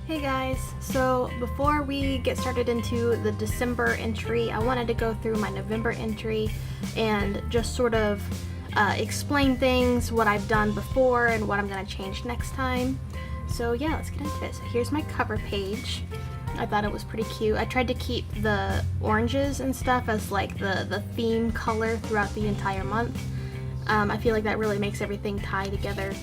Hey guys, so before we get started into the December entry, I wanted to go through my November entry and just sort of explain things, what I've done before and what I'm going to change next time. So yeah, let's get into it. So here's my cover page. I thought it was pretty cute. I tried to keep the oranges and stuff as like the theme color throughout the entire month. I feel like that really makes everything tie together.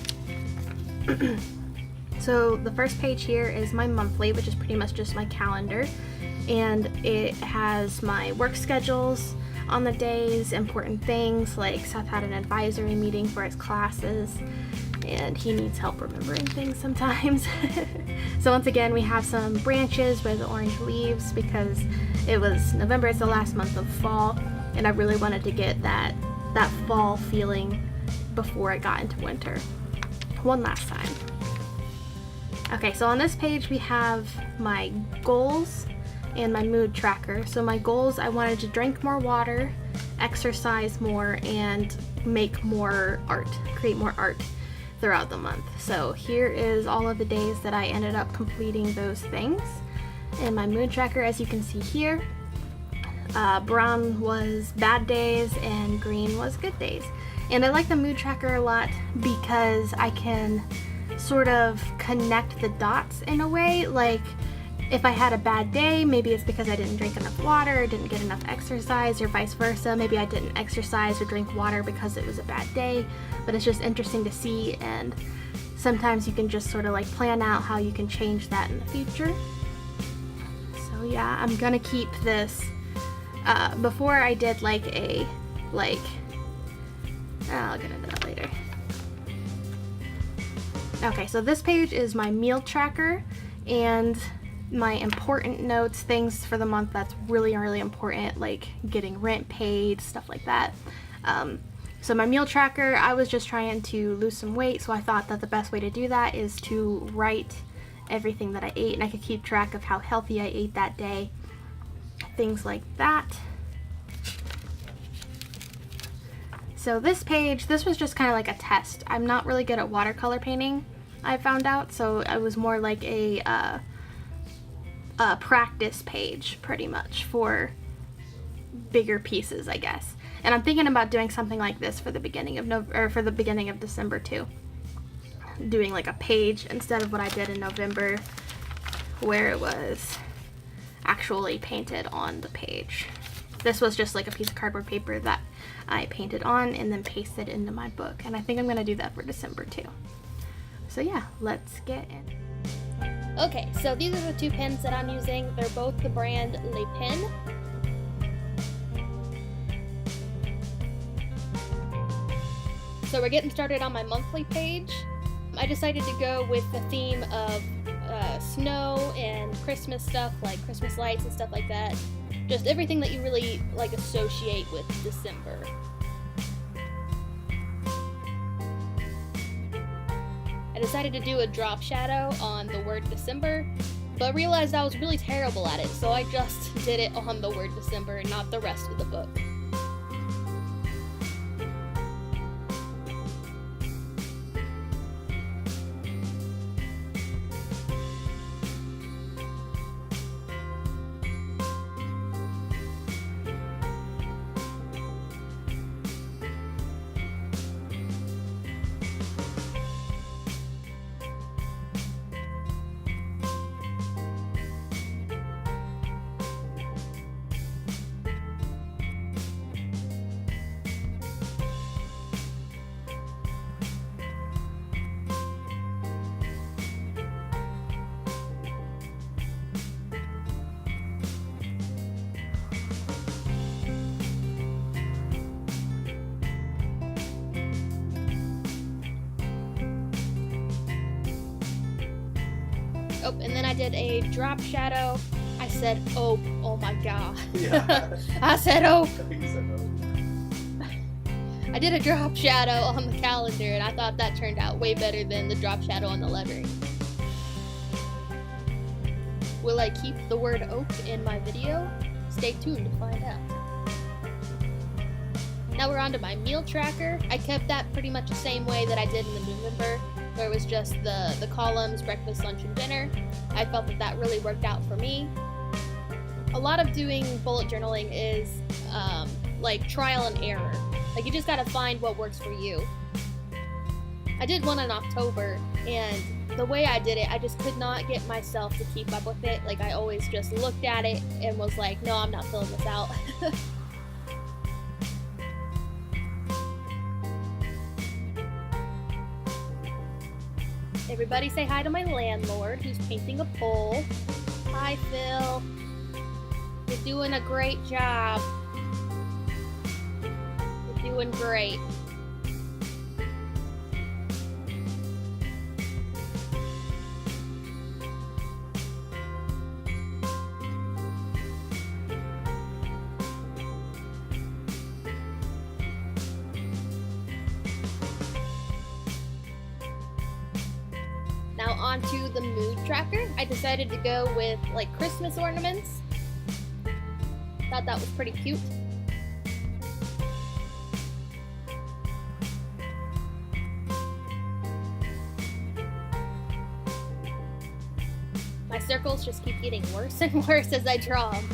So the first page here is my monthly, which is pretty much just my calendar, and it has my work schedules on the days, important things like Seth had an advisory meeting for his classes and he needs help remembering things sometimes. So once again, we have some branches with orange leaves because it was November, it's the last month of fall, and I really wanted to get that fall feeling before I got into winter one last time. Okay, so on this page we have my goals and my mood tracker. So my goals, I wanted to drink more water, exercise more, and make more art, create more art throughout the month. So here is all of the days that I ended up completing those things. And my mood tracker, as you can see here, brown was bad days and green was good days. And I like the mood tracker a lot because I can sort of connect the dots in a way. Like if I had a bad day, maybe it's because I didn't drink enough water or didn't get enough exercise, or vice versa. Maybe I didn't exercise or drink water because it was a bad day. But it's just interesting to see, and sometimes you can just sort of like plan out how you can change that in the future. So yeah, I'm gonna keep this. Before I did like I'll get into that later. Okay, so this page is my meal tracker and my important notes, things for the month that's really, really important, like getting rent paid, stuff like that. So my meal tracker, I was just trying to lose some weight, so I thought that the best way to do that is to write everything that I ate, and I could keep track of how healthy I ate that day, things like that. So this page, this was just kind of like a test. I'm not really good at watercolor painting, I found out, so it was more like a practice page pretty much for bigger pieces, I guess. And I'm thinking about doing something like this for the beginning of December too. Doing like a page instead of what I did in November where it was actually painted on the page. This was just like a piece of cardboard paper that I painted on and then pasted into my book, and I think I'm gonna do that for December too. So yeah, let's get in. Okay, so these are the two pens that I'm using. They're both the brand Le Pen. So we're getting started on my monthly page. I decided to go with the theme of snow and Christmas stuff, like Christmas lights and stuff like that. Just everything that you really like associate with December. I decided to do a drop shadow on the word December, but realized I was really terrible at it, so I just did it on the word December and not the rest of the book. Oh, and then I did a drop shadow. I said, oh my god. Yeah. I said, oh. I think you said no. I did a drop shadow on the calendar, and I thought that turned out way better than the drop shadow on the lettering. Will I keep the word oak in my video? Stay tuned to find out. Now we're on to my meal tracker. I kept that pretty much the same way that I did in the November. where it was just the columns, breakfast, lunch, and dinner. I felt that really worked out for me. A lot of doing bullet journaling is like trial and error. Like you just gotta find what works for you. I did one in October, and the way I did it, I just could not get myself to keep up with it. Like I always just looked at it and was like, no, I'm not filling this out. Everybody say hi to my landlord who's painting a pole. Hi, Phil. You're doing a great job. You're doing great. Now onto the mood tracker. I decided to go with like Christmas ornaments. Thought that was pretty cute. My circles just keep getting worse and worse as I draw them.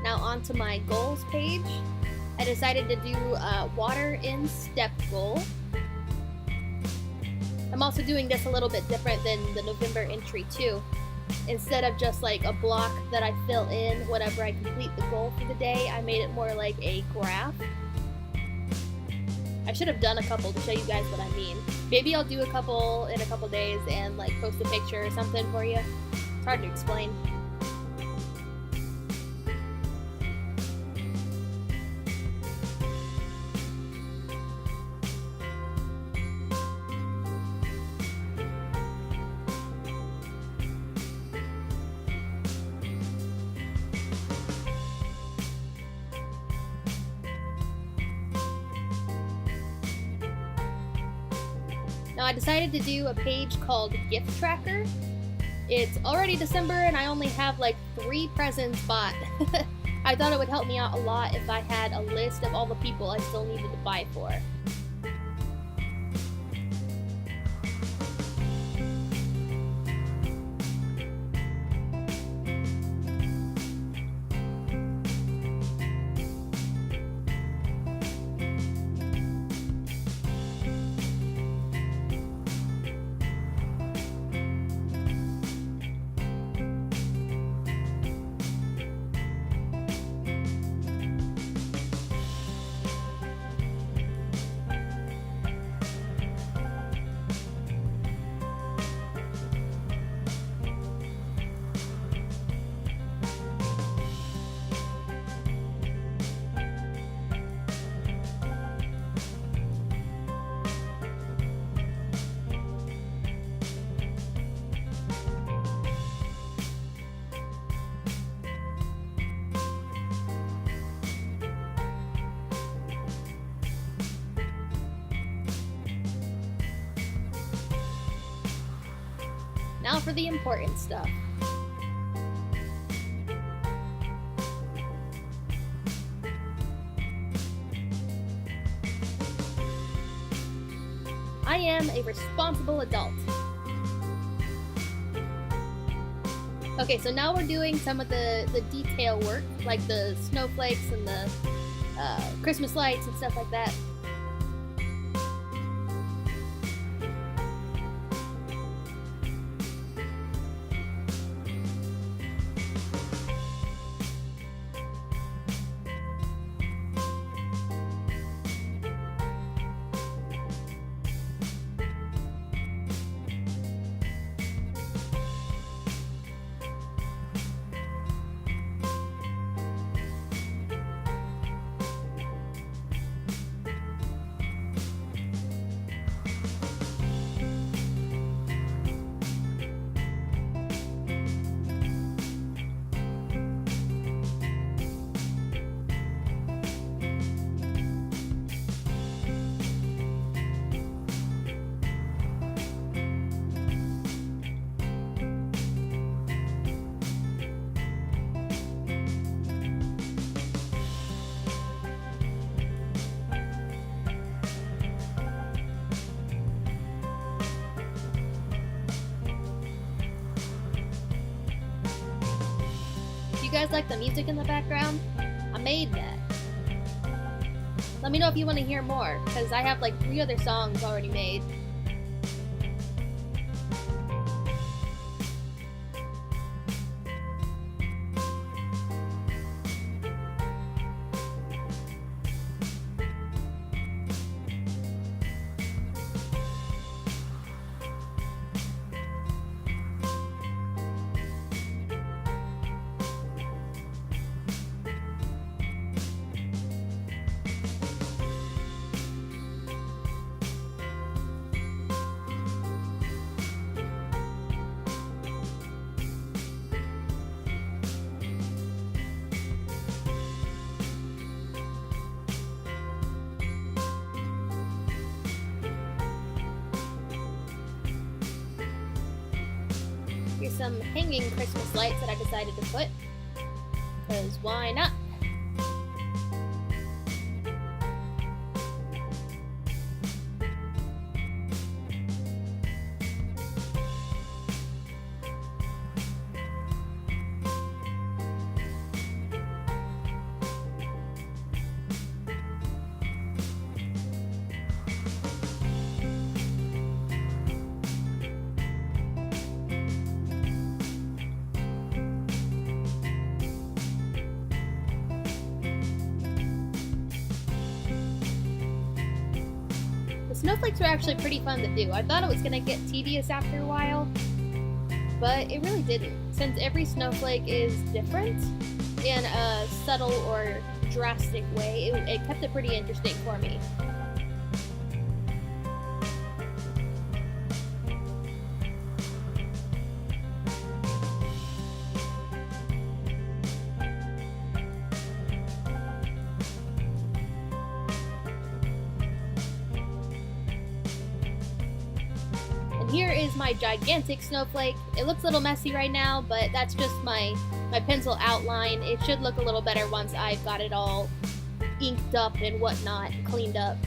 Now onto my goals page. I decided to do a water in step goal. I'm also doing this a little bit different than the November entry too. Instead of just like a block that I fill in whenever I complete the goal for the day, I made it more like a graph. I should have done a couple to show you guys what I mean. Maybe I'll do a couple in a couple days and like post a picture or something for you. It's hard to explain. Now I decided to do a page called Gift Tracker. It's already December and I only have like 3 presents bought. I thought it would help me out a lot if I had a list of all the people I still needed to buy for. Now for the important stuff. I am a responsible adult. Okay, so now we're doing some of the detail work, like the snowflakes and the Christmas lights and stuff like that. guys like the music in the background? I made that. Let me know if you want to hear more, because I have like 3 other songs already made. Here's some hanging Christmas lights that I decided to put, because why not? Snowflakes were actually pretty fun to do. I thought it was going to get tedious after a while, but it really didn't, since every snowflake is different in a subtle or drastic way. It kept it pretty interesting for me. Here is my gigantic snowflake. It looks a little messy right now, but that's just my pencil outline. It should look a little better once I've got it all inked up and whatnot, cleaned up.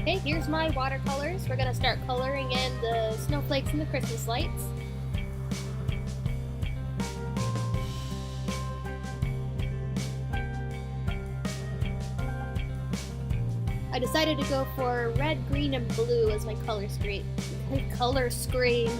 Okay, here's my watercolors. We're gonna start coloring in the snowflakes and the Christmas lights. I decided to go for red, green, and blue as my color scheme. Color scheme.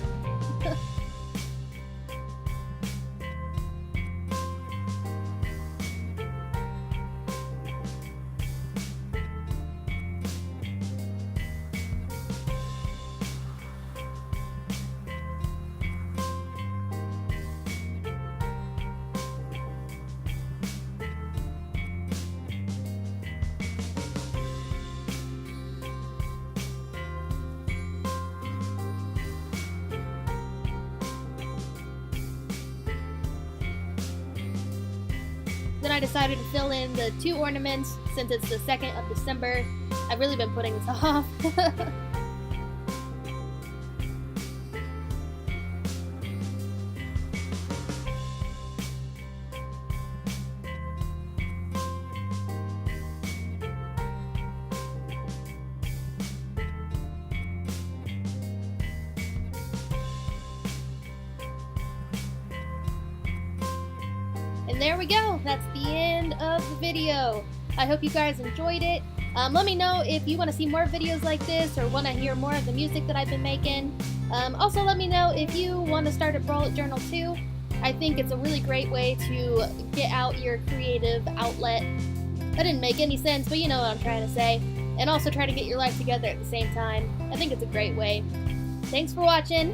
Then I decided to fill in the 2 ornaments since it's the 2nd of December. I've really been putting this off. there we go. That's the end of the video. I hope you guys enjoyed it. Let me know if you want to see more videos like this or want to hear more of the music that I've been making. Also, let me know if you want to start a bullet journal too. I think it's a really great way to get out your creative outlet. That didn't make any sense, but you know what I'm trying to say. And also try to get your life together at the same time. I think it's a great way. Thanks for watching.